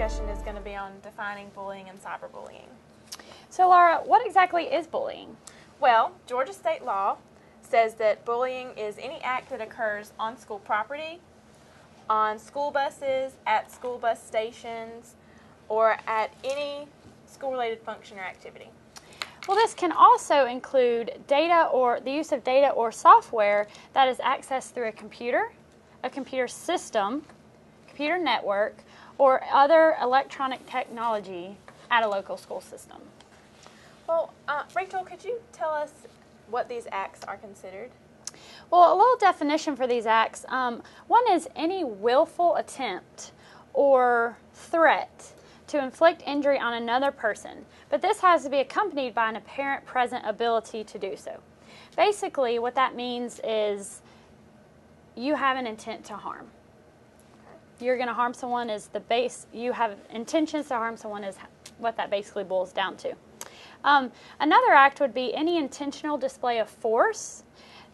discussion is going to be on defining bullying and cyberbullying. So Laura, what exactly is bullying? Well, Georgia state law says that bullying is any act that occurs on school property, on school buses, at school bus stations, or at any school-related function or activity. Well, this can also include data or the use of data or software that is accessed through a computer system, computer network, or other electronic technology at a local school system. Well, Rachel, could you tell us what these acts are considered? Well, a little definition for these acts. One is any willful attempt or threat to inflict injury on another person, but this has to be accompanied by an apparent present ability to do so. Basically, what that means is you have an intent to harm. You're going to harm someone is the base. You have intentions to harm someone is what that basically boils down to. Another act would be any intentional display of force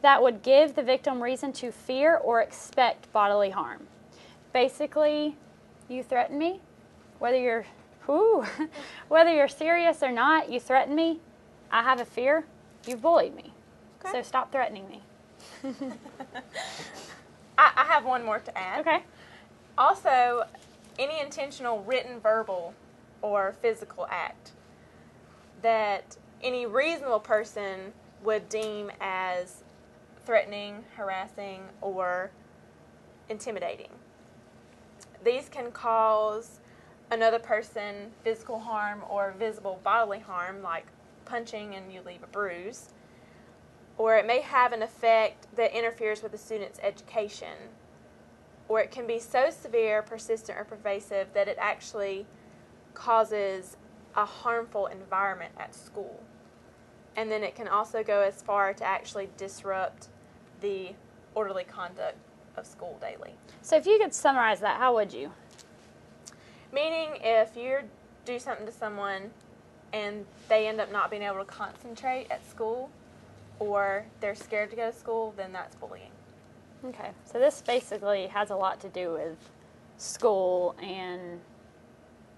that would give the victim reason to fear or expect bodily harm. Basically, you threaten me, whether you're serious or not, you threaten me, I have a fear, you've bullied me. Okay. So stop threatening me. I have one more to add. Okay. Also, any intentional written, verbal, or physical act that any reasonable person would deem as threatening, harassing, or intimidating. These can cause another person physical harm or visible bodily harm, like punching and you leave a bruise, or it may have an effect that interferes with the student's education, or it can be so severe, persistent, or pervasive that it actually causes a harmful environment at school. And then it can also go as far to actually disrupt the orderly conduct of school daily. So if you could summarize that, how would you? Meaning if you do something to someone and they end up not being able to concentrate at school, or they're scared to go to school, then that's bullying. Okay, so this basically has a lot to do with school and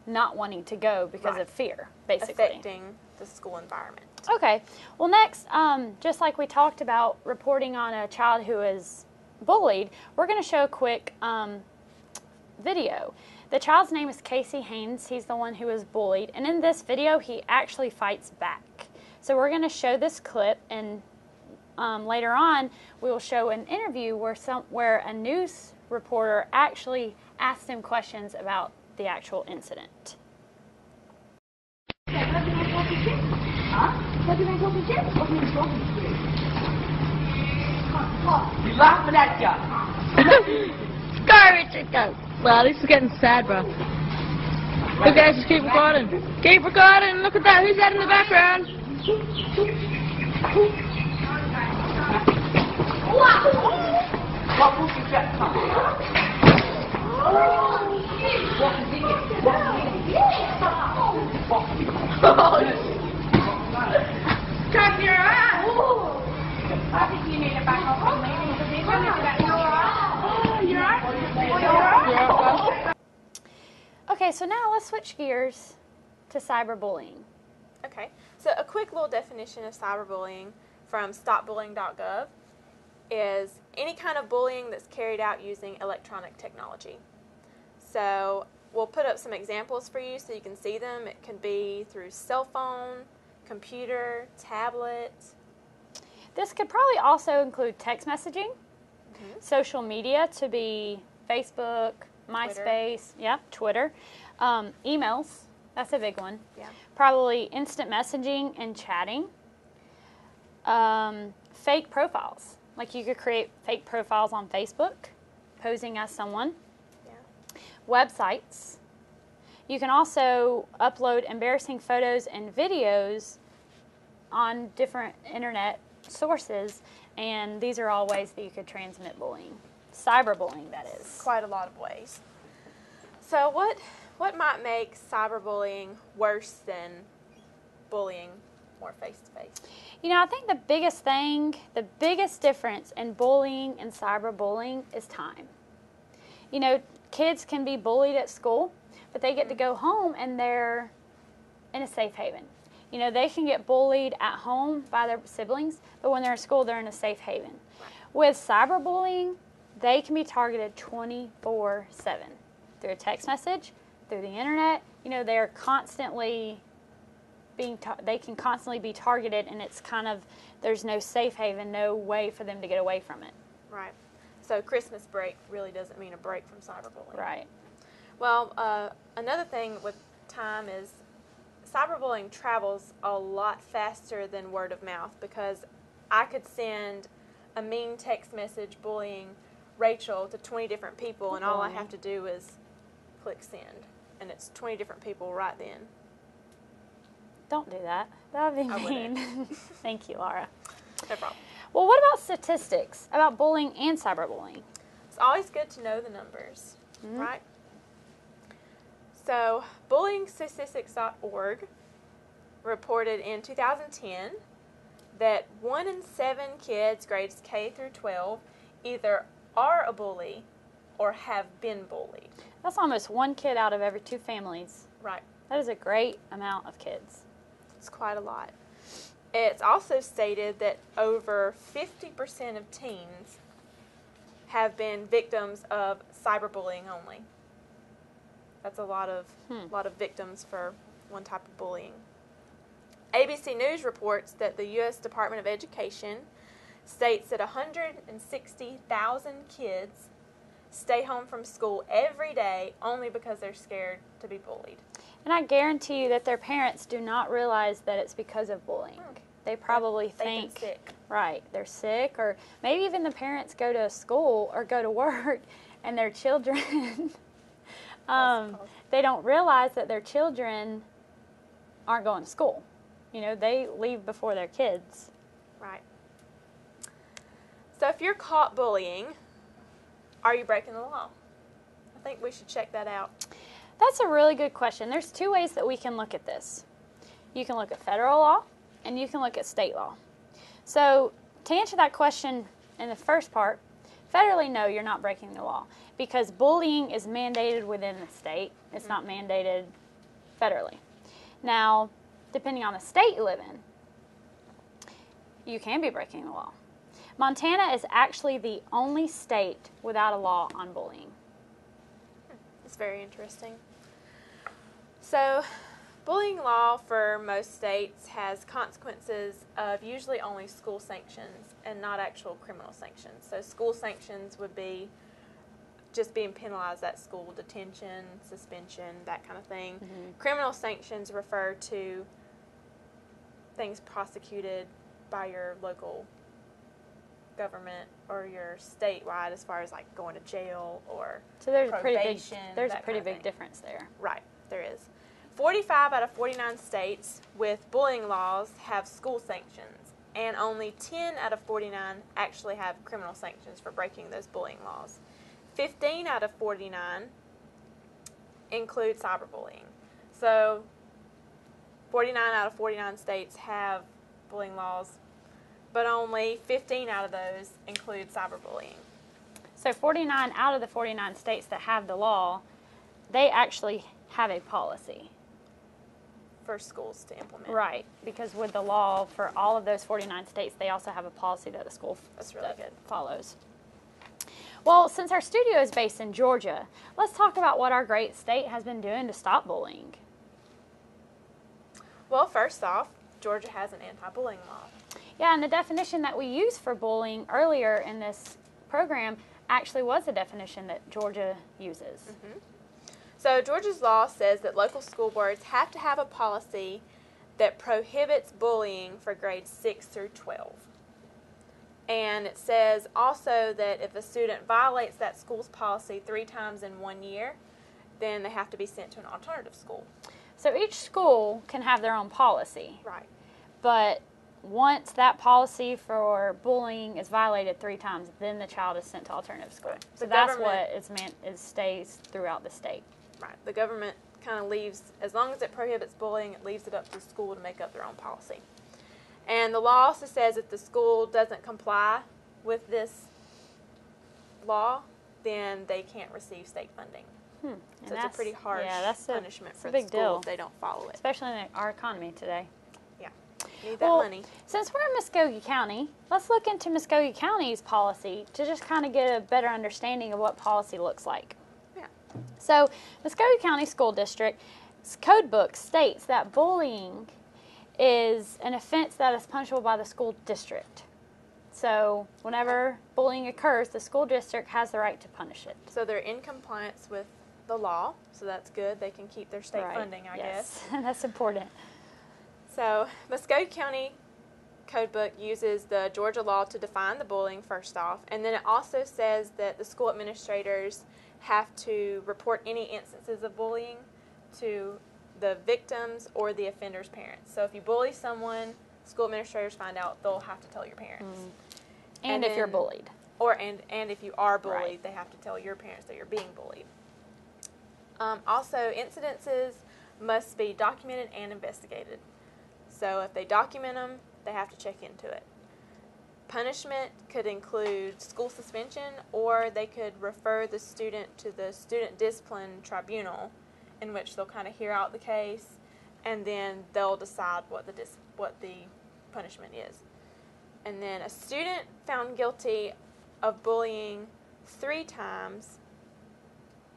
not wanting to go because of fear, basically. Affecting the school environment. Okay, well next, just like we talked about reporting on a child who is bullied, we're going to show a quick video. The child's name is Casey Haynes. He's the one who was bullied, and in this video he actually fights back. So we're going to show this clip, and later on we will show an interview where a news reporter actually asked him questions about the actual incident. You laughing at ya? Garbage, go. Well, this is getting sad, bro. Okay, just keep recording. Keep recording. Look at that. Who's that in the background? Cut your ass! I think you need to back up on me. Okay, so now let's switch gears to cyberbullying. Okay, so a quick little definition of cyberbullying from stopbullying.gov is any kind of bullying that's carried out using electronic technology. So we'll put up some examples for you so you can see them. It could be through cell phone, computer, tablet. This could probably also include text messaging, social media to be Facebook, MySpace, Twitter, emails, that's a big one. Yeah. Probably instant messaging and chatting. Fake profiles, like you could create fake profiles on Facebook, posing as someone. Yeah. Websites. You can also upload embarrassing photos and videos on different internet sources, and these are all ways that you could transmit bullying. Cyberbullying, that is. Quite a lot of ways. So what might make cyberbullying worse than bullying more face-to-face? You know, I think the biggest difference in bullying and cyberbullying is time. You know, kids can be bullied at school, but they get to go home and they're in a safe haven. You know, they can get bullied at home by their siblings, but when they're in school, they're in a safe haven. Right. With cyberbullying, they can be targeted 24/7 through a text message, through the internet. You know, they're constantly they can constantly be targeted, and it's kind of, there's no safe haven, no way for them to get away from it. Right. So Christmas break really doesn't mean a break from cyberbullying. Right. Well, another thing with time is cyberbullying travels a lot faster than word of mouth, because I could send a mean text message bullying Rachel to 20 different people, and all I have to do is click send, and it's 20 different people right then. Don't do that. That would be I mean. wouldn't. Thank you, Laura. No problem. Well, what about statistics about bullying and cyberbullying? It's always good to know the numbers, right? So, bullyingstatistics.org reported in 2010 that 1 in 7 kids grades K through 12 either are a bully or have been bullied. That's almost 1 kid out of every 2 families. Right. That is a great amount of kids. It's quite a lot. It's also stated that over 50% of teens have been victims of cyberbullying only. That's a lot of victims for one type of bullying. ABC News reports that the U.S. Department of Education states that 160,000 kids stay home from school every day only because they're scared to be bullied. And I guarantee you that their parents do not realize that it's because of bullying. They probably think, sick. Right, they're sick, or maybe even the parents go to school or go to work and their children, they don't realize that their children aren't going to school. You know, they leave before their kids. Right. So if you're caught bullying, are you breaking the law? I think we should check that out. That's a really good question. There's 2 ways that we can look at this. You can look at federal law, and you can look at state law. So to answer that question in the first part, federally, no, you're not breaking the law, because bullying is mandated within the state. It's not mandated federally. Now, depending on the state you live in, you can be breaking the law. Montana is actually the only state without a law on bullying. It's very interesting. So, bullying law for most states has consequences of usually only school sanctions and not actual criminal sanctions. So, school sanctions would be just being penalized at school, detention, suspension, that kind of thing. Criminal sanctions refer to things prosecuted by your local government or your statewide, as far as like going to jail or So there's probation, a pretty big difference there. Right, there is. 45 out of 49 states with bullying laws have school sanctions, and only 10 out of 49 actually have criminal sanctions for breaking those bullying laws. 15 out of 49 include cyberbullying. So 49 out of 49 states have bullying laws, but only 15 out of those include cyberbullying. So 49 out of the 49 states that have the law, they actually have a policy. For schools to implement. Right, because with the law for all of those 49 states, they also have a policy that the school That's really good. follows. Well, since our studio is based in Georgia, let's talk about what our great state has been doing to stop bullying. Well, first off, Georgia has an anti-bullying law. Yeah, and the definition that we used for bullying earlier in this program actually was the definition that Georgia uses. So Georgia's law says that local school boards have to have a policy that prohibits bullying for grades 6 through 12. And it says also that if a student violates that school's policy 3 times in 1 year, then they have to be sent to an alternative school. So each school can have their own policy, Right. but once that policy for bullying is violated 3 times, then the child is sent to alternative school. Right. So The that's government- what is meant, it stays throughout the state. Right. The government kind of leaves, as long as it prohibits bullying, it leaves it up to the school to make up their own policy. And the law also says if the school doesn't comply with this law, then they can't receive state funding. So it's a that's- pretty harsh yeah, that's a- punishment it's for a the big school deal. if they don't follow it. Especially in our economy today. Need that Well, money. Since we're in Muskogee County, let's look into Muskogee County's policy to just kind of get a better understanding of what policy looks like. Yeah. So, Muskogee County School District's code book states that bullying is an offense that is punishable by the school district. So, whenever bullying occurs, the school district has the right to punish it. So they're in compliance with the law, so that's good. They can keep their state Right. funding, I guess. Yes, that's important. So Muskogee County Code Book uses the Georgia law to define the bullying first off, and then it also says that the school administrators have to report any instances of bullying to the victims or the offender's parents. So if you bully someone, school administrators find out, they'll have to tell your parents. And if you're then- bullied. Or and if you are bullied, Right. they have to tell your parents that you're being bullied. Also, incidences must be documented and investigated. So if they document them, they have to check into it. Punishment could include school suspension, or they could refer the student to the student discipline tribunal, in which they'll kind of hear out the case, and then they'll decide what the punishment is. And then a student found guilty of bullying 3 times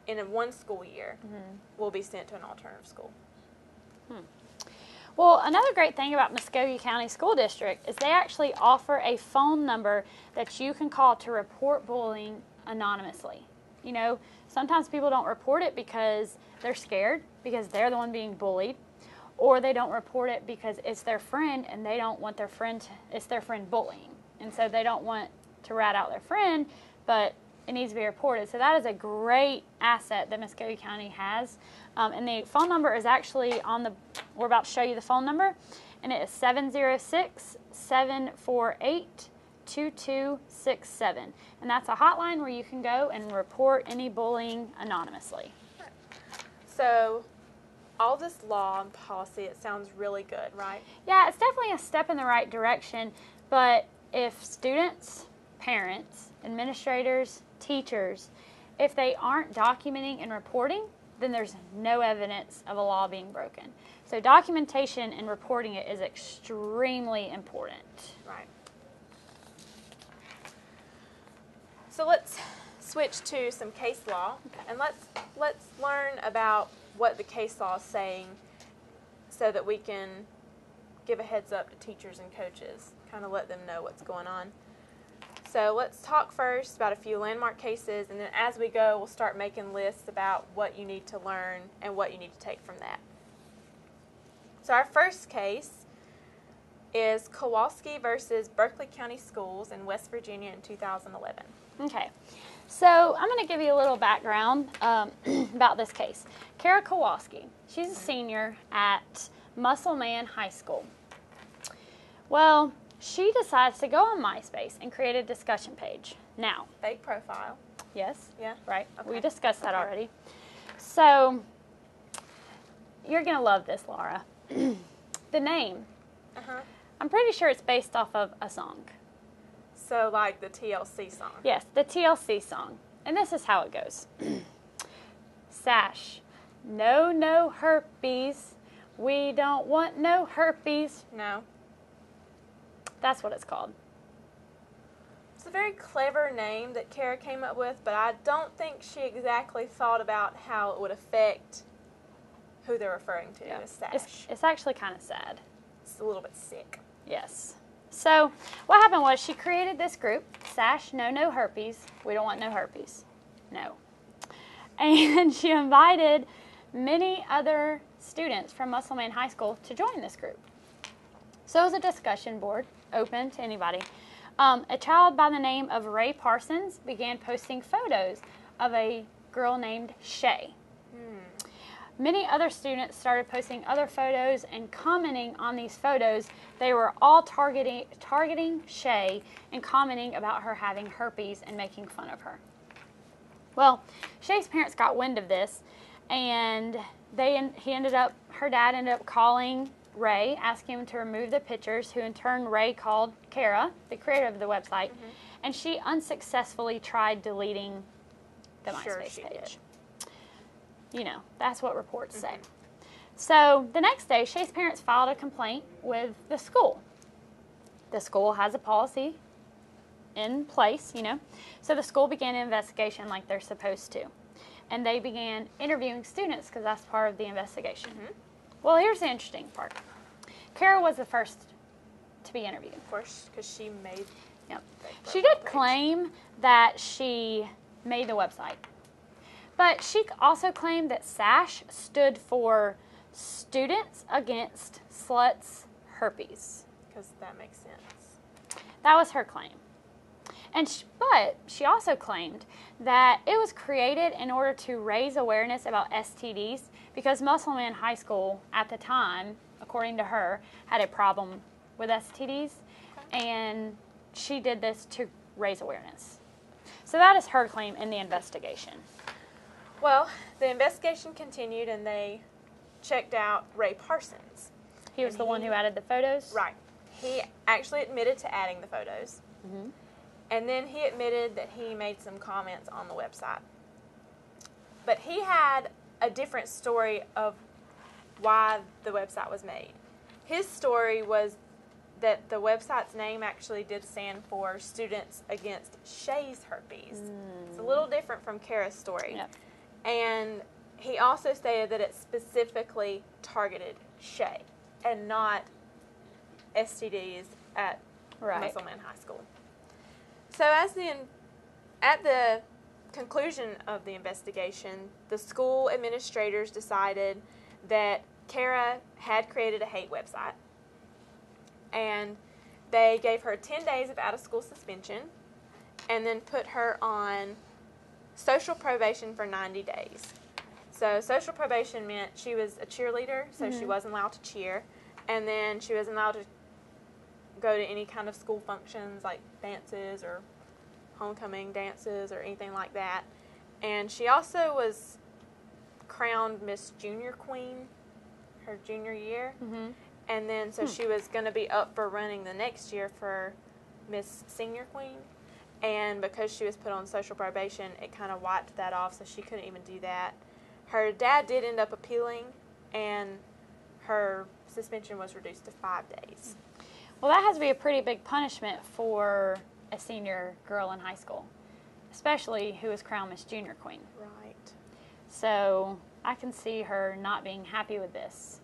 in one school year will be sent to an alternative school. Well, another great thing about Muskogee County School District is they actually offer a phone number that you can call to report bullying anonymously. You know, sometimes people don't report it because they're scared, because they're the one being bullied, or they don't report it because it's their friend and they don't want their friend to, it's their friend bullying. And so they don't want to rat out their friend, but it needs to be reported. So that is a great asset that Muskogee County has. And the phone number is actually on the, we're about to show you the phone number, and it is 706-748-2267. And that's a hotline where you can go and report any bullying anonymously. So all this law and policy, it sounds really good, right? Yeah, it's definitely a step in the right direction, but if students, parents, administrators, teachers, if they aren't documenting and reporting, then there's no evidence of a law being broken. So documentation and reporting it is extremely important. Right. So let's switch to some case law, and let's learn about what the case law is saying so that we can give a heads up to teachers and coaches, kind of let them know what's going on. So let's talk first about a few landmark cases, and then as we go, we'll start making lists about what you need to learn and what you need to take from that. So our first case is Kowalski versus Berkeley County Schools in West Virginia in 2011. Okay, so I'm going to give you a little background about this case. Kara Kowalski, she's a senior at Musselman High School. Well, she decides to go on MySpace and create a discussion page. Now, Fake profile. yes, Yeah. right, we Okay. discussed that Okay. already. So, you're going to love this, Laura. The name, Uh-huh. I'm pretty sure it's based off of a song. So like the TLC song. Yes, the TLC song. And this is how it goes. Sash, no herpes. We don't want no herpes. No. That's what it's called. It's a very clever name that Kara came up with, but I don't think she exactly thought about how it would affect who they're referring to as Sash. It's actually kind of sad. It's a little bit sick. Yes. So what happened was she created this group, Sash No Herpes. We don't want no herpes. No. And she invited many other students from Musselman High School to join this group. So it was a discussion board, open to anybody. A child by the name of Ray Parsons began posting photos of a girl named Shay. Many other students started posting other photos and commenting on these photos. They were all targeting Shay and commenting about her having herpes and making fun of her. Well, Shay's parents got wind of this, and her dad ended up calling Ray, asking him to remove the pictures, who in turn Ray called Kara, the creator of the website, and she unsuccessfully tried deleting the Sure MySpace she page. did. You know, that's what reports say. So the next day, Shay's parents filed a complaint with the school. The school has a policy in place, you know. So the school began an investigation like they're supposed to. And they began interviewing students because that's part of the investigation. Well, here's the interesting part. Kara was the first to be interviewed. Of course, because she made. Yep. the She did profile page. claim that she made the website. But she also claimed that SASH stood for Students Against Sluts Herpes. Because that makes sense. That was her claim. But she also claimed that it was created in order to raise awareness about STDs because Musselman High School at the time, according to her, had a problem with STDs. And she did this to raise awareness. So that is her claim in the investigation. Well, the investigation continued and they checked out Ray Parsons. He was And the one who added the photos? Right. He actually admitted to adding the photos. And then he admitted that he made some comments on the website. But he had a different story of why the website was made. His story was that the website's name actually did stand for Students Against Shay's Herpes. It's a little different from Kara's story. Yep. And he also stated that it specifically targeted Shay and not STDs at Right. Musselman High School. So at the conclusion of the investigation, the school administrators decided that Kara had created a hate website, and they gave her 10 days of out-of-school suspension and then put her on social probation for 90 days. So social probation meant she was a cheerleader, so she wasn't allowed to cheer, and then she wasn't allowed to go to any kind of school functions like dances or homecoming dances or anything like that. And she also was crowned Miss Junior Queen her junior year. And then so she was going to be up for running the next year for Miss Senior Queen. And because she was put on social probation, it kind of wiped that off, so she couldn't even do that. Her dad did end up appealing, and her suspension was reduced to 5 days. Well, that has to be a pretty big punishment for a senior girl in high school, especially who was crowned Miss Junior Queen. Right. So I can see her not being happy with this.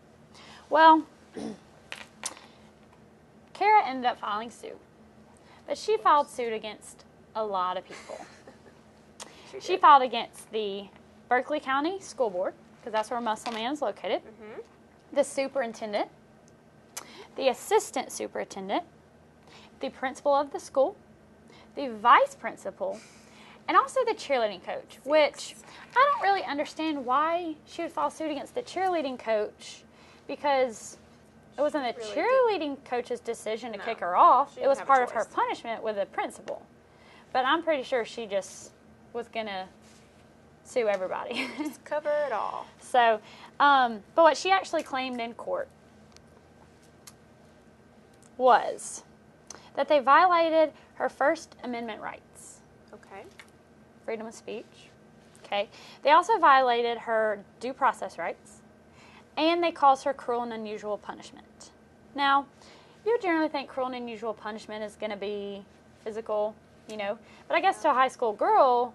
Well, Kara ended up filing suit, but she filed suit against a lot of people. She filed against the Berkeley County School Board, because that's where Musselman is located, the superintendent, the assistant superintendent, the principal of the school, the vice principal, and also the cheerleading coach, which I don't really understand why she would file suit against the cheerleading coach, because it wasn't the Really cheerleading coach's decision to No, kick her off. she It was didn't have a part of her choice. punishment with the principal. But I'm pretty sure she just was going to sue everybody. Cover it all. So, but what she actually claimed in court was that they violated her First Amendment rights, Okay. freedom of speech. Okay. They also violated her due process rights, and they caused her cruel and unusual punishment. Now, you would generally think cruel and unusual punishment is going to be physical, you know, but I guess to a high school girl,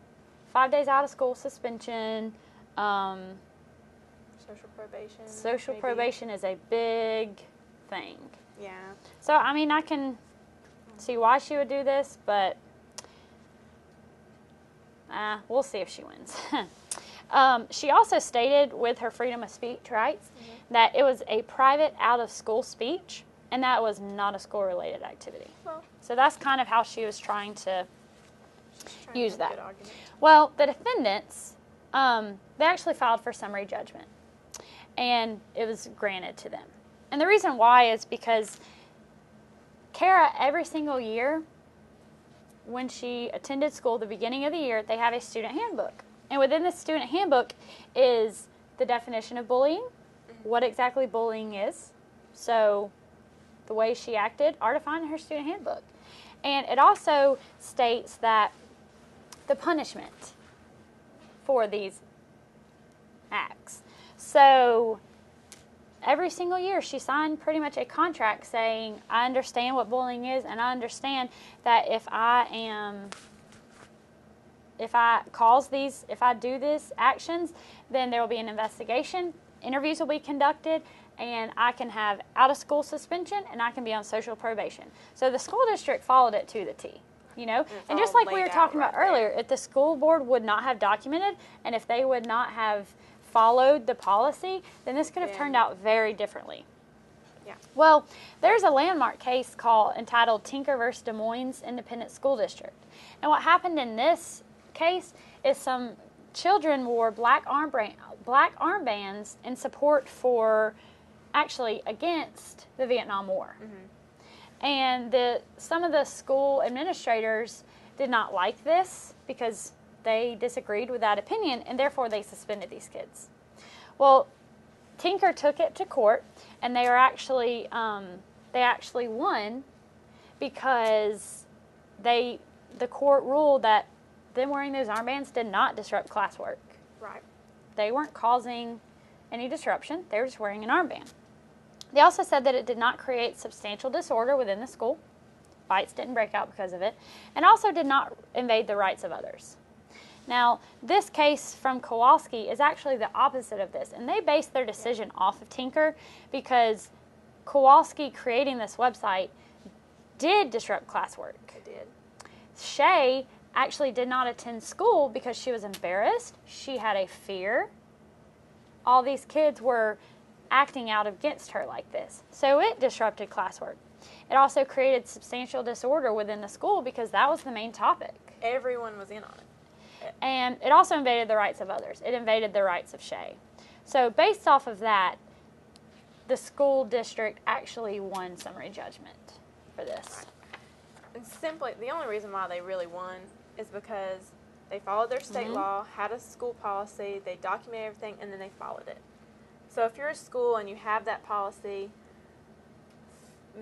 5 days out of school suspension, Social probation. social maybe. probation is a big thing. Yeah. So, I mean, I can see why she would do this, but we'll see if she wins. She also stated with her freedom of speech rights that it was a private out-of-school speech, and that was not a school-related activity. Well, So that's kind of how she was trying to she's trying to use make a that. good argument. Well, the defendants, they actually filed for summary judgment, and it was granted to them. And the reason why is because Kara, every single year, when she attended school, the beginning of the year, they have a student handbook. And within the student handbook is the definition of bullying, what exactly bullying is. So the way she acted are defined in her student handbook. And it also states that the punishment for these acts. So every single year she signed pretty much a contract saying, I understand what bullying is, and I understand that if I do these actions, then there will be an investigation, interviews will be conducted, and I can have out-of-school suspension, and I can be on social probation. So the school district followed it to the T, you know? And just like we were talking about earlier, if the school board would not have documented, and if they would not have followed the policy, then this could have turned out very differently. Yeah. Well, there's a landmark case entitled Tinker versus Des Moines Independent School District. And what happened in this case is some children wore black armbands in support against the Vietnam War. Mm-hmm. And some of the school administrators did not like this because they disagreed with that opinion, and therefore they suspended these kids. Well, Tinker took it to court, and they actually won because the court ruled that them wearing those armbands did not disrupt classwork. Right. They weren't causing any disruption. They were just wearing an armband. They also said that it did not create substantial disorder within the school. Fights didn't break out because of it. And also did not invade the rights of others. Now, this case from Kowalski is actually the opposite of this. And they based their decision off of Tinker because Kowalski creating this website did disrupt classwork. It did. Shay actually did not attend school because she was embarrassed. She had a fear. All these kids were acting out against her like this. So it disrupted classwork. It also created substantial disorder within the school because that was the main topic. Everyone was in on it. And it also invaded the rights of others. It invaded the rights of Shay. So based off of that, the school district actually won summary judgment for this. Right. And simply, the only reason why they really won is because they followed their state law, had a school policy, they documented everything, and then they followed it. So if you're a school and you have that policy,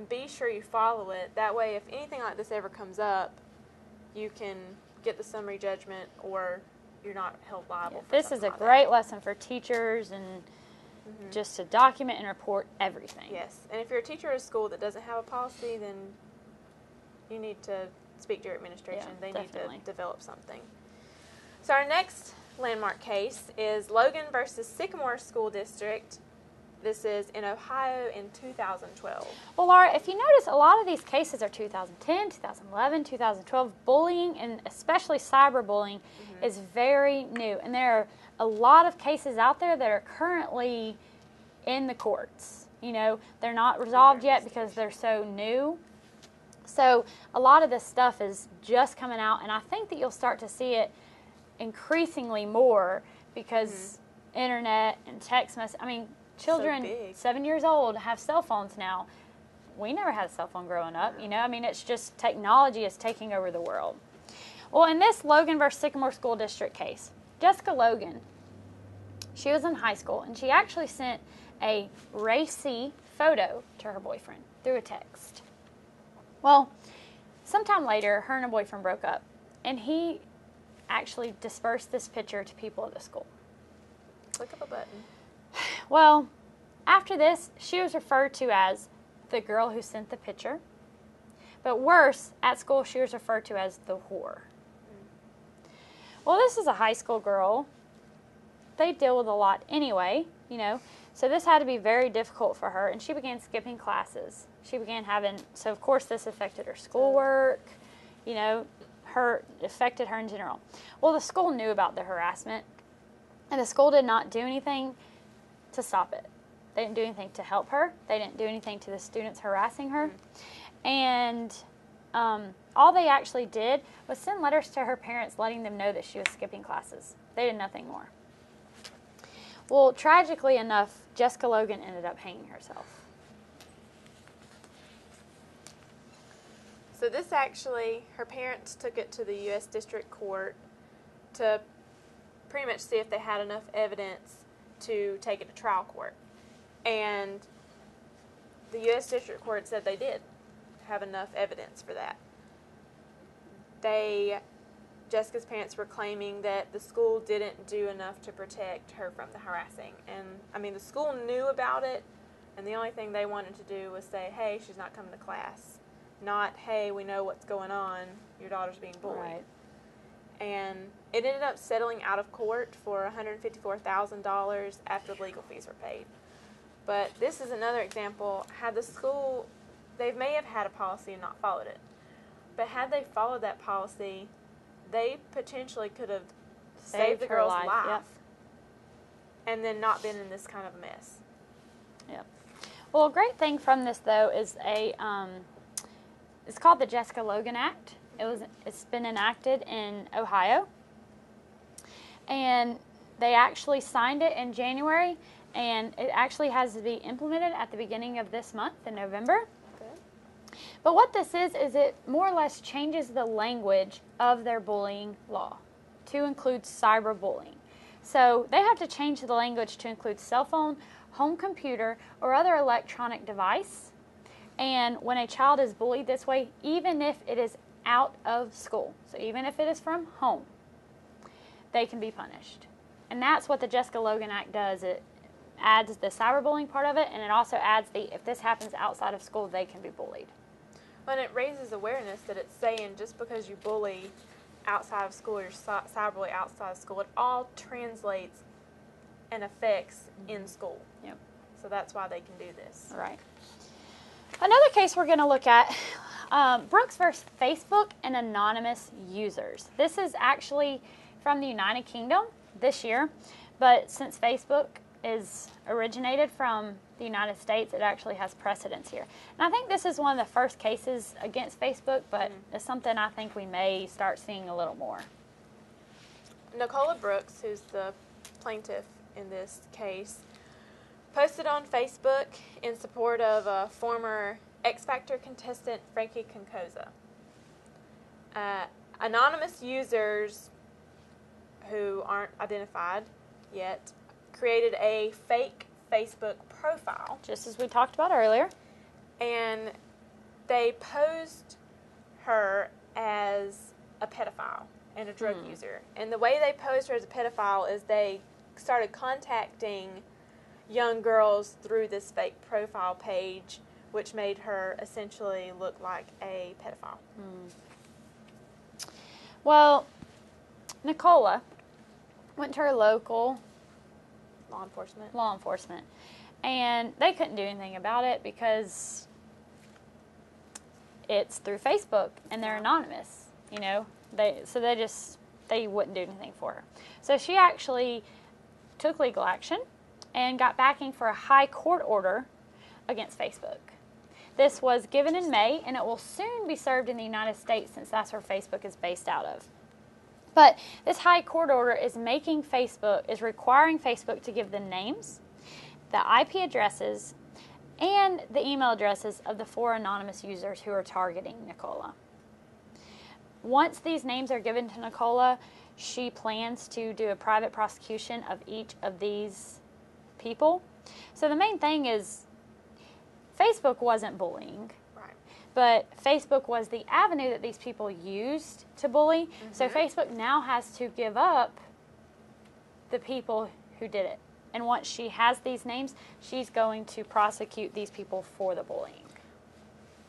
be sure you follow it. That way, if anything like this ever comes up, you can get the summary judgment or you're not held liable for this is a like great that. lesson for teachers and just to document and report everything. Yes. And if you're a teacher at a school that doesn't have a policy, then you need to speak to your administration. Yeah, they definitely. need to develop something. So our next landmark case is Logan versus Sycamore School District. This is in Ohio in 2012. Well, Laura, if you notice, a lot of these cases are 2010, 2011, 2012. Bullying, and especially cyberbullying, is very new. And there are a lot of cases out there that are currently in the courts. You know, they're not resolved yet because they're so new. So a lot of this stuff is just coming out, and I think that you'll start to see it increasingly more because internet and text message. I mean, children 7 years old have cell phones now. We never had a cell phone growing up, you know. I mean, it's just technology is taking over the world. Well, in this Logan versus Sycamore School District case, Jessica Logan, she was in high school, and she actually sent a racy photo to her boyfriend through a text. Well, sometime later, her and her boyfriend broke up, and he actually dispersed this picture to people at the school. Click of a button. Well, after this, she was referred to as the girl who sent the picture. But worse, at school, she was referred to as the whore. Well, this is a high school girl. They deal with a lot anyway, you know. So this had to be very difficult for her, and she began skipping classes. She began so of course this affected her schoolwork, you know, affected her in general. Well, the school knew about the harassment, and the school did not do anything to stop it. They didn't do anything to help her. They didn't do anything to the students harassing her. And all they actually did was send letters to her parents letting them know that she was skipping classes. They did nothing more. Well, tragically enough, Jessica Logan ended up hanging herself. So this actually, her parents took it to the U.S. District Court to pretty much see if they had enough evidence to take it to trial court. And the U.S. District Court said they did have enough evidence for that. They Jessica's parents were claiming that the school didn't do enough to protect her from the harassing. And, I mean, the school knew about it, and the only thing they wanted to do was say, hey, she's not coming to class. Not, hey, we know what's going on, your daughter's being bullied. Right. And it ended up settling out of court for $154,000 after legal fees were paid. But this is another example. Had the school, they may have had a policy and not followed it. But had they followed that policy, they potentially could have saved the her girl's life, life, yep. and then not been in this kind of a mess. Yep. Well, a great thing from this, though, is it's called the Jessica Logan Act. It's been enacted in Ohio, and they actually signed it in January, and it actually has to be implemented at the beginning of this month in November. But what this is it more or less changes the language of their bullying law to include cyberbullying. So they have to change the language to include cell phone, home computer, or other electronic device. And when a child is bullied this way, even if it is out of school, so even if it is from home, they can be punished. And that's what the Jessica Logan Act does. It adds the cyberbullying part of it, and it also adds if this happens outside of school, they can be bullied. And it raises awareness that it's saying just because you bully outside of school, you're cyberbully outside of school, it all translates and affects in school. Yep. So that's why they can do this. Right. Another case we're going to look at, Brooks versus Facebook and anonymous users. This is actually from the United Kingdom this year, but since Facebook is originated from the United States, it actually has precedence here. And I think this is one of the first cases against Facebook, but it's something I think we may start seeing a little more. Nicola Brooks, who's the plaintiff in this case, posted on Facebook in support of a former X Factor contestant, Frankie Concoza. Anonymous users who aren't identified yet created a fake Facebook profile. Just as we talked about earlier. And they posed her as a pedophile and a drug user. And the way they posed her as a pedophile is they started contacting young girls through this fake profile page, which made her essentially look like a pedophile. Well, Nicola went to her local Law enforcement. And they couldn't do anything about it because it's through Facebook and they're anonymous, you know. They wouldn't do anything for her. So she actually took legal action and got backing for a high court order against Facebook. This was given in May, and it will soon be served in the United States since that's where Facebook is based out of. But this high court order is requiring Facebook to give the names, the IP addresses, and the email addresses of the 4 anonymous users who are targeting Nicola. Once these names are given to Nicola, she plans to do a private prosecution of each of these people. So the main thing is Facebook wasn't bullying. But Facebook was the avenue that these people used to bully. So Facebook now has to give up the people who did it. And once she has these names, she's going to prosecute these people for the bullying.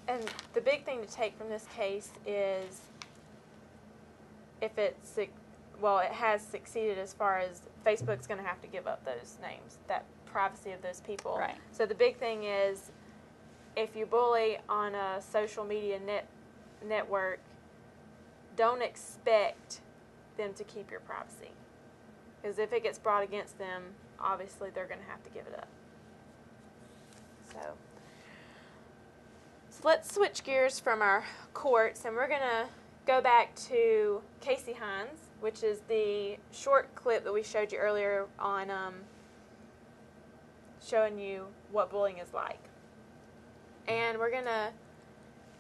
And the big thing to take from this case is if it has succeeded as far as Facebook's going to have to give up those names, that privacy of those people. Right. So the big thing is, if you bully on a social media network, don't expect them to keep your privacy. Because if it gets brought against them, obviously they're going to have to give it up. So let's switch gears from our courts, and we're going to go back to Casey Hines, which is the short clip that we showed you earlier on showing you what bullying is like. And we're going to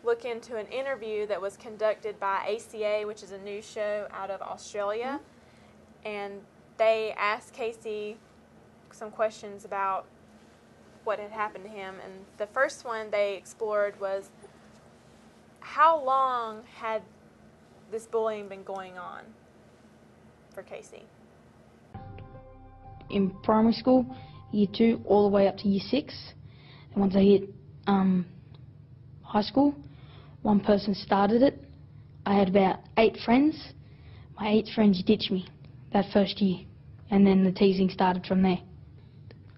look into an interview that was conducted by ACA, which is a news show out of Australia. And they asked Casey some questions about what had happened to him. And the first one they explored was, how long had this bullying been going on for Casey? In primary school, year 2 all the way up to year 6. And once I hit high school, one person started it. I had about 8 friends. My 8 friends ditched me that first year, and then the teasing started from there.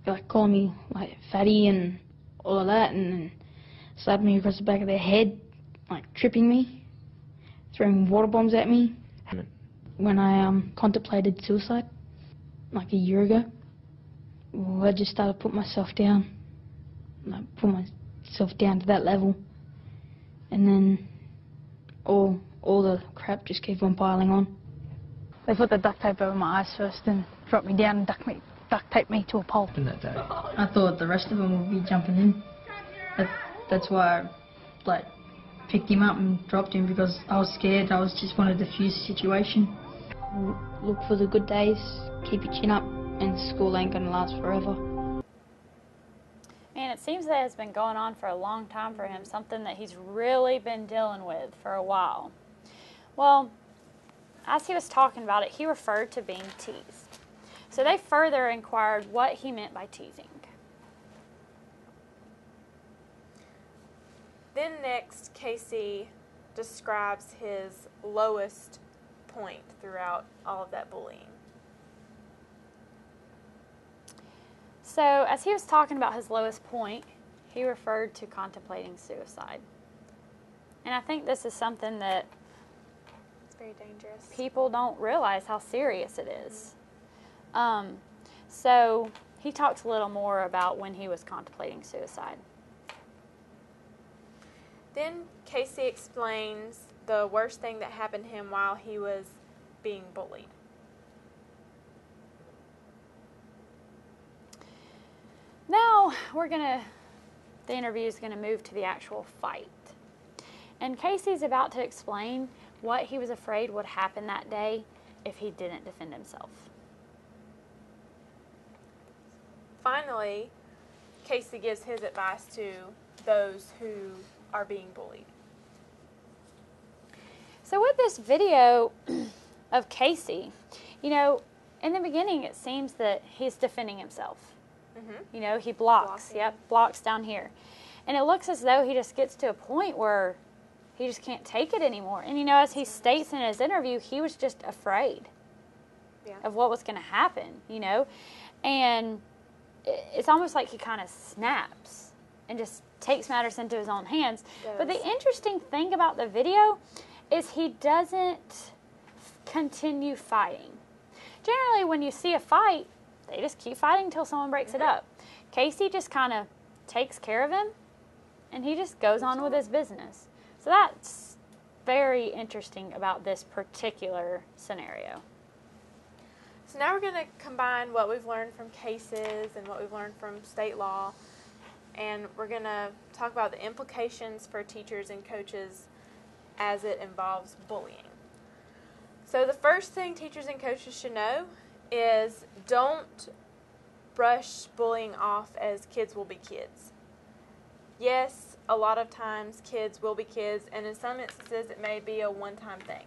Like calling me like fatty and all of that, and then slapping me across the back of their head, like tripping me, throwing water bombs at me. When I contemplated suicide, like a year ago, I just started putting myself down. I put myself down to that level, and then all the crap just keeps on piling on. They put the duct tape over my eyes first and dropped me down and duct taped me to a pole. I thought the rest of them would be jumping in. That's why I picked him up and dropped him, because I was scared. I just wanted to defuse the situation. Look for the good days, keep your chin up, and school ain't gonna last forever. And it seems that it's been going on for a long time for him, something that he's really been dealing with for a while. Well, as he was talking about it, he referred to being teased. So they further inquired what he meant by teasing. Then next, Casey describes his lowest point throughout all of that bullying. So as he was talking about his lowest point, he referred to contemplating suicide. And I think this is something that It's very dangerous. people don't realize how serious it is. So he talks a little more about when he was contemplating suicide. Then Casey explains the worst thing that happened to him while he was being bullied. Now the interview is gonna move to the actual fight. And Casey's about to explain what he was afraid would happen that day if he didn't defend himself. Finally, Casey gives his advice to those who are being bullied. So with this video of Casey, in the beginning it seems that he's defending himself. Mm-hmm. He blocks. Blocking. Yep, blocks down here. And it looks as though he just gets to a point where he just can't take it anymore. And, as he states in his interview, he was just afraid of what was going to happen, And it's almost like he kind of snaps and just takes matters into his own hands. But the interesting thing about the video is he doesn't continue fighting. Generally, when you see a fight, they just keep fighting until someone breaks it up. Casey just kind of takes care of him, and he just goes on with his business. So that's very interesting about this particular scenario. So now we're going to combine what we've learned from cases and what we've learned from state law, and we're going to talk about the implications for teachers and coaches as it involves bullying. So the first thing teachers and coaches should know is don't brush bullying off as kids will be kids. Yes, a lot of times kids will be kids, and in some instances it may be a one-time thing.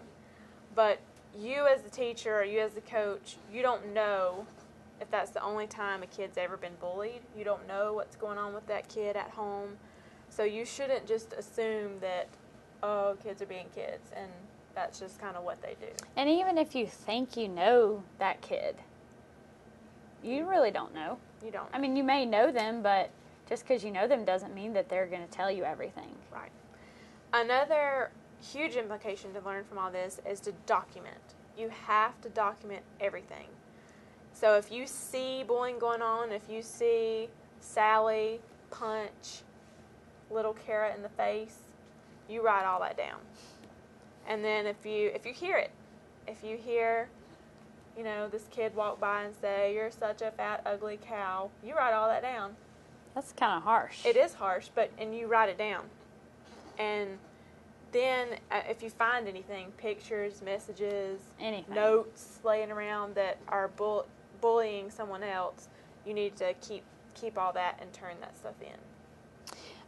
But you as the teacher or you as the coach, you don't know if that's the only time a kid's ever been bullied. You don't know what's going on with that kid at home. So you shouldn't just assume that, kids are being kids, and that's just kind of what they do. And even if you think you know that kid, you really don't know. You don't. I mean, you may know them, but just because you know them doesn't mean that they're going to tell you everything. Right. Another huge implication to learn from all this is to document. You have to document everything. So if you see bullying going on, if you see Sally punch little Kara in the face, you write all that down. And then if you hear it, if you hear, this kid walk by and say, "You're such a fat, ugly cow," you write all that down. That's kind of harsh. It is harsh, and you write it down. And then if you find anything, pictures, messages, Anything. notes laying around that are bullying someone else, you need to keep all that and turn that stuff in.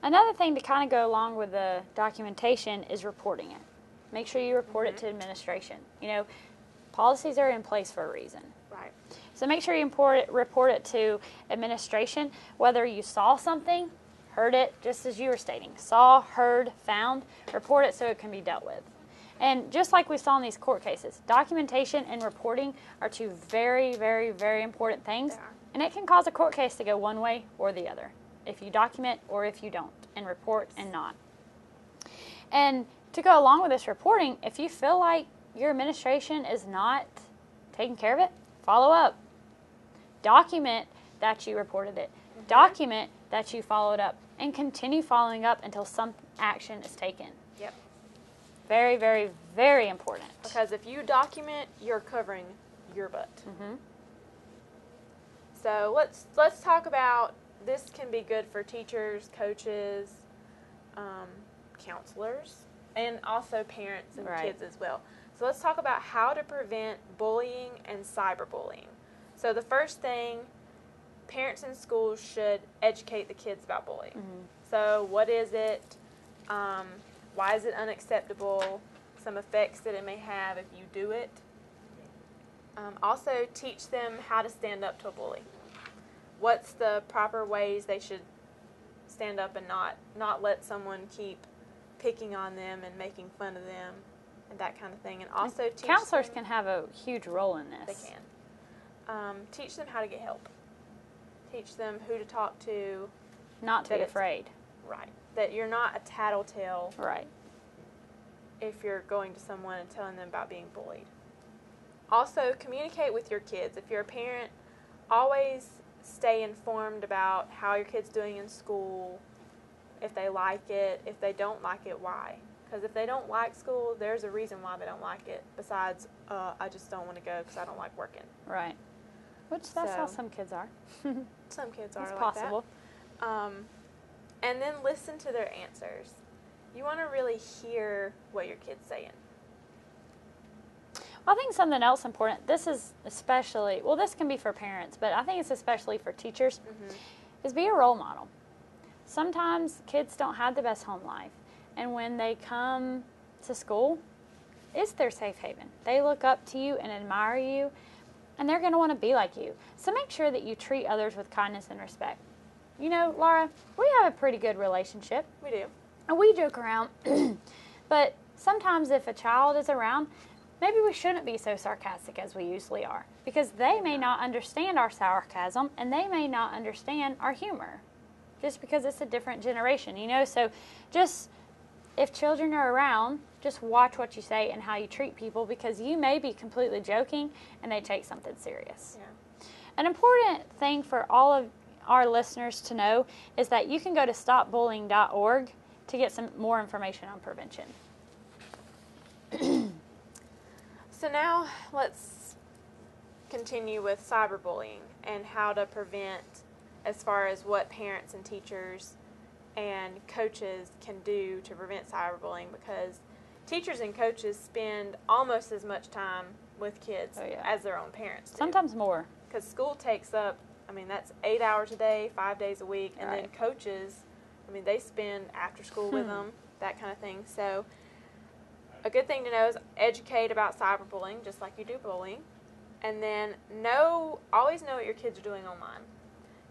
Another thing to kind of go along with the documentation is reporting it. make sure you report it to administration. You know, policies are in place for a reason. Right. So make sure you report it to administration, whether you saw something, heard it, just as you were stating, saw, heard, found, report it so it can be dealt with. And just like we saw in these court cases, documentation and reporting are two very, very, very important things. They are. And it can cause a court case to go one way or the other, if you document or if you don't, and report and not. And to go along with this reporting, if you feel like your administration is not taking care of it, follow up. Document that you reported it. Document that you followed up, and continue following up until some action is taken. Yep. Very, very, very important. Because if you document, you're covering your butt. Mm-hmm. So let's talk about, this can be good for teachers, coaches, counselors, and also parents and Right. kids as well. So let's talk about how to prevent bullying and cyberbullying. So the first thing, parents in schools should educate the kids about bullying. Mm-hmm. So what is it? Why is it unacceptable? Some effects that it may have if you do it. Also teach them how to stand up to a bully. What's the proper ways they should stand up and not let someone keep picking on them and making fun of them and that kind of thing. And also teach Counselors them, can have a huge role in they this. can. Teach them how to get help. Teach them who to talk to. Not to That be it's- afraid. Right. That you're not a tattletale Right. if you're going to someone and telling them about being bullied. Also, communicate with your kids. If you're a parent, always stay informed about how your kid's doing in school, if they like it, if they don't like it, why. Because if they don't like school, there's a reason why they don't like it, besides, I just don't want to go because I don't like working. Right. Which that's how So- some kids are. Some kids are It's like possible. that. And then listen to their answers. You want to really hear what your kid's saying. I think something else important, this is especially, well, this can be for parents, but I think it's especially for teachers, is be a role model. Sometimes kids don't have the best home life, and when they come to school, it's their safe haven. They look up to you and admire you, and they're going to want to be like you. So make sure that you treat others with kindness and respect. You know, Laura, we have a pretty good relationship. We do. And we joke around, but sometimes if a child is around, maybe we shouldn't be so sarcastic as we usually are, because they may not understand our sarcasm and they may not understand our humor, just because it's a different generation, you know. So just, if children are around, just watch what you say and how you treat people, because you may be completely joking and they take something serious. Yeah. An important thing for all of our listeners to know is that you can go to stopbullying.org to get some more information on prevention. So now let's continue with cyberbullying and how to prevent, as far as what parents and teachers and coaches can do to prevent cyberbullying, because teachers and coaches spend almost as much time with kids Oh, yeah. as their own parents do. Sometimes more. Because school takes up, that's 8 hours a day, 5 days a week, and then Right. coaches, they spend after school with them, that kind of thing. So a good thing to know is educate about cyberbullying, just like you do bullying, and then always know what your kids are doing online,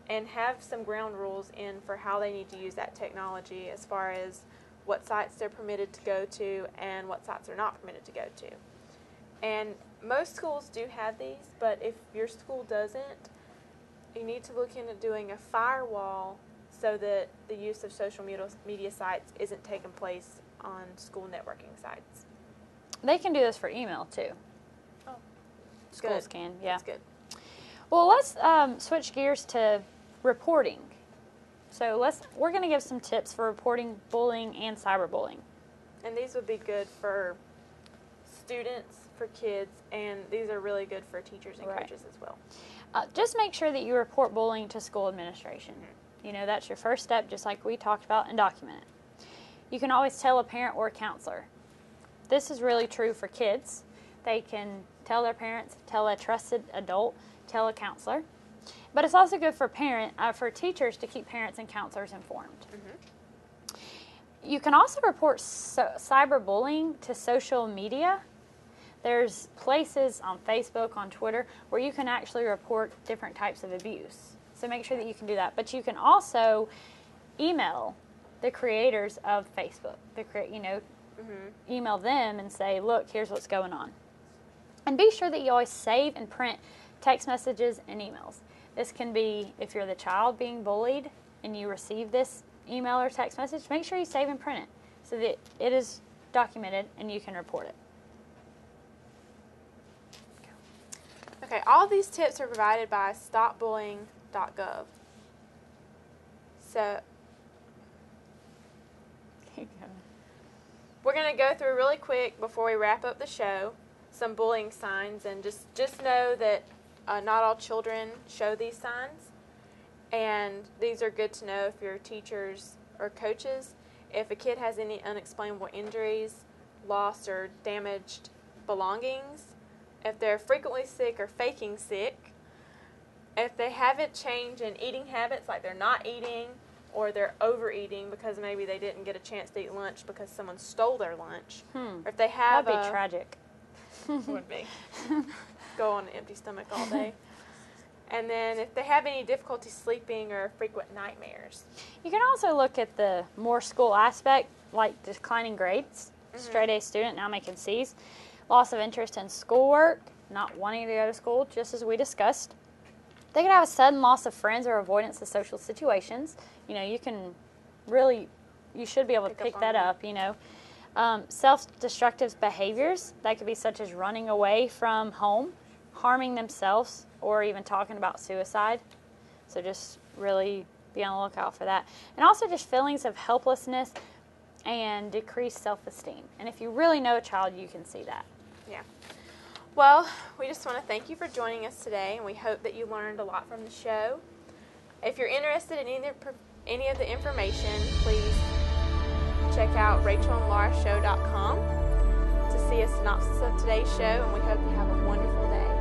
and have some ground rules in for how they need to use that technology, as far as what sites they're permitted to go to and what sites they're not permitted to go to. And most schools do have these, but if your school doesn't, you need to look into doing a firewall so that the use of social media sites isn't taking place on school networking sites. They can do this for email too. Oh, Schools good. can, yeah. That's good. Well, let's switch gears to reporting. So we're going to give some tips for reporting bullying and cyberbullying. And these would be good for students, for kids, and these are really good for teachers and Right. coaches as well. Just make sure that you report bullying to school administration. You know, that's your first step, just like we talked about, and document it. You can always tell a parent or a counselor. This is really true for kids. They can tell their parents, tell a trusted adult, tell a counselor. But it's also good for teachers to keep parents and counselors informed. You can also report cyberbullying to social media. There's places on Facebook, on Twitter, where you can actually report different types of abuse. So make sure that you can do that. But you can also email the creators of Facebook. Email them and say, look, here's what's going on. And be sure that you always save and print text messages and emails. This can be, if you're the child being bullied and you receive this email or text message, make sure you save and print it so that it is documented and you can report it. Okay, all of these tips are provided by stopbullying.gov. So we're going to go through really quick before we wrap up the show some bullying signs, and just know that not all children show these signs, and these are good to know if you're teachers or coaches. If a kid has any unexplainable injuries, lost or damaged belongings, if they're frequently sick or faking sick, if they haven't changed in eating habits, like they're not eating or they're overeating because maybe they didn't get a chance to eat lunch because someone stole their lunch, or if they have That'd be tragic. Would be. Go on an empty stomach all day. And then if they have any difficulty sleeping or frequent nightmares. You can also look at the more school aspect, like declining grades, straight A student now making C's, loss of interest in schoolwork, not wanting to go to school, just as we discussed. They could have a sudden loss of friends or avoidance of social situations. You can really, you should be able to pick that up, Self-destructive behaviors, that could be such as running away from home, harming themselves, or even talking about suicide. So just really be on the lookout for that. And also just feelings of helplessness and decreased self-esteem. And if you really know a child, you can see that. Yeah. Well, we just want to thank you for joining us today, and we hope that you learned a lot from the show. If you're interested in any of the information, please check out RachelAndLauraShow.com to see a synopsis of today's show, and we hope you have a wonderful day.